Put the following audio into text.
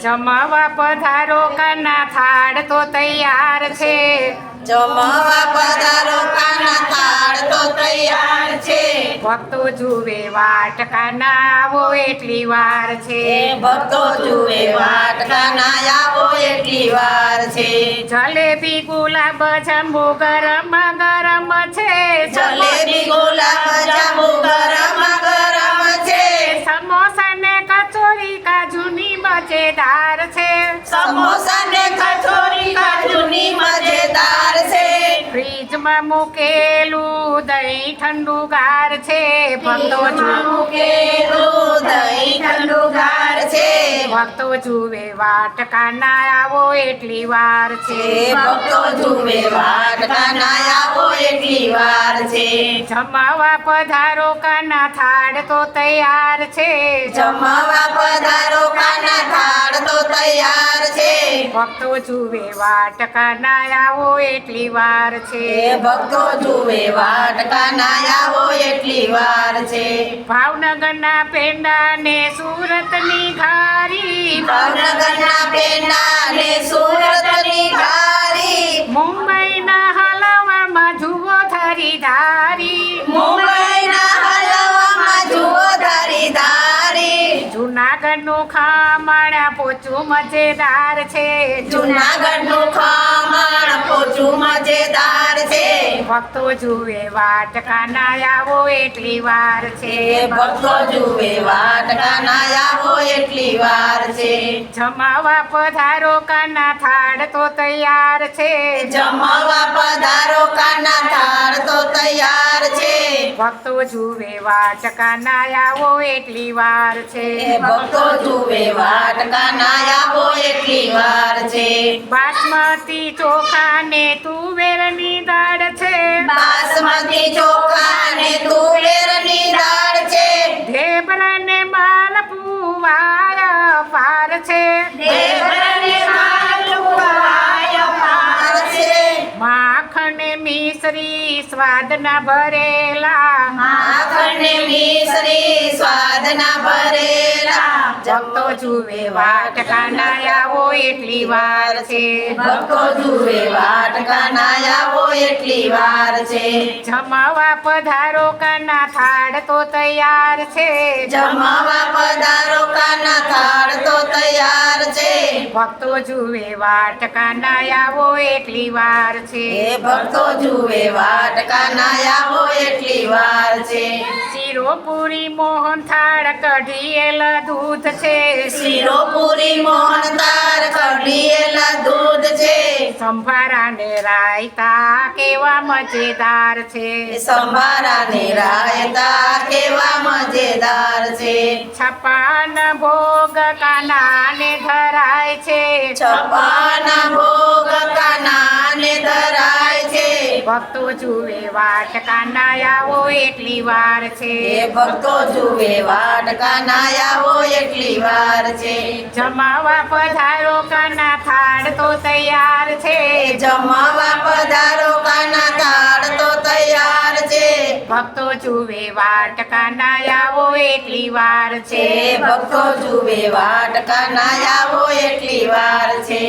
જમવા પધારો કાના થાળ તો તૈયાર છે. જમવા પધારો કાના થાળ તો તૈયાર છે. ભક્તો જુએ વાટ કાના આવો એટલી વાર છે. ભક્તો જુએ વાટ કાના આવો એટલી વાર છે. જલેબી ગુલાબ જાંબુ ગરમ ગરમ છે. જલેબી ગુલાબ જાંબુ ગરમ ગરમ છે. સમોસા ને કચોરી કાજુની મજેદાર છે. સમોસા ને કચોરી કાજુની મજેદાર છે. ફ્રીજમાં મૂકેલું દહીં ઠંડુગાર છે. ભક્તો મૂકેલું દહીં ઠંડુગાર છે. ભક્તો જુએ વાટ કાના આવો એટલી વાર છે. ભક્તો જુએ વાટ કાના આવો એટલી વાર છે. જમવા પધારો કાના થાળ તો તૈયાર છે. જમવા પધારો કાના થાળ તો તૈયાર છે. ભક્તો જુએ વાટ કાના આવો એટલી વાર છે. ભક્તો જુએ વાટ કાના આવો એટલી વાર છે. ભાવનગરના પેંડા ને સુરતની ઘારી, ભાવનગરના પેંડા ને સુરતની ઘારી, મુંબઈના હલવામાં જુઓ ધરી ધારી, મુંબઈના હલવામાં જુઓ ધરી ધારી, જુનાગઢનું ખમણ પોચું મજેદાર છે. જુનાગઢનું ખમણ પોચું મજેદાર છે. ભક્તો જુએ વાટ કાના આવો એટલી વાર છે. ભક્તો જુએ વાટ કાના આવો એટલી વાર છે. જમવા પધારો કાના થાળ તો તૈયાર છે. જમવા પધારો કાના થાળ તો તૈયાર છે. ભક્તો જુએ વાટ કાના આવો એટલી વાર છે. ભક્તો જુએ વાટ કાના આવો એટલી વાર છે. બાસમતી ચોખા ને તુવેરની દાળ છે. બાસમતી ચોખા ને તુવેરની દાળ છે. ઢેબરા ને માલપુઆ પાર છે. દેવરને માલપુઆ પાર છે. માખણ ને મિશ્રી સ્વાદના ભરેલા, માખણ ને મિશ્રી સ્વાદના ભરેલા, ભક્તો જુએ વાટ કાના આવો એટલી વાર છે. ભક્તો જુએ વાટ કાના આવો એટલી વાર છે. જમવા પધારો કાના થાળ તો તૈયાર છે. જમવા પધારો કાના થાળ તો તૈયાર છે. ભક્તો જુએ વાટ કાના આવો એટલી વાર છે. ભક્તો જુએ વાટ કાના આવો એટલી વાર છે. શીરો પૂરી મોહન થાળ કઢીએલ દૂધ છે. શીરો પૂરી મોહનદાર કઢીએલા દૂધ છે. સંભારા ને રાયતા કેવા મજેદાર છે. સંભારા ને રાયતા કેવા મજેદાર છે. છપ્પન ભોગ કાના ને ધરાય છે. છપ્પન ભોગ કાના ને ધરાય છે. ભક્તો જુએ વાટ કાના આવો એટલી વાર છે. ભક્તો જુએ વાટ કાના આવો એટલી વાર છે. જમાવા પધારો કાના થાળ તો તૈયાર છે. જમવા પધારો કાના થાળ તો તૈયાર છે. ભક્તો જુએ વાટ કાના આવો એટલી વાર છે. ભક્તો જુએ વાટ કાના આવો એટલી વાર છે.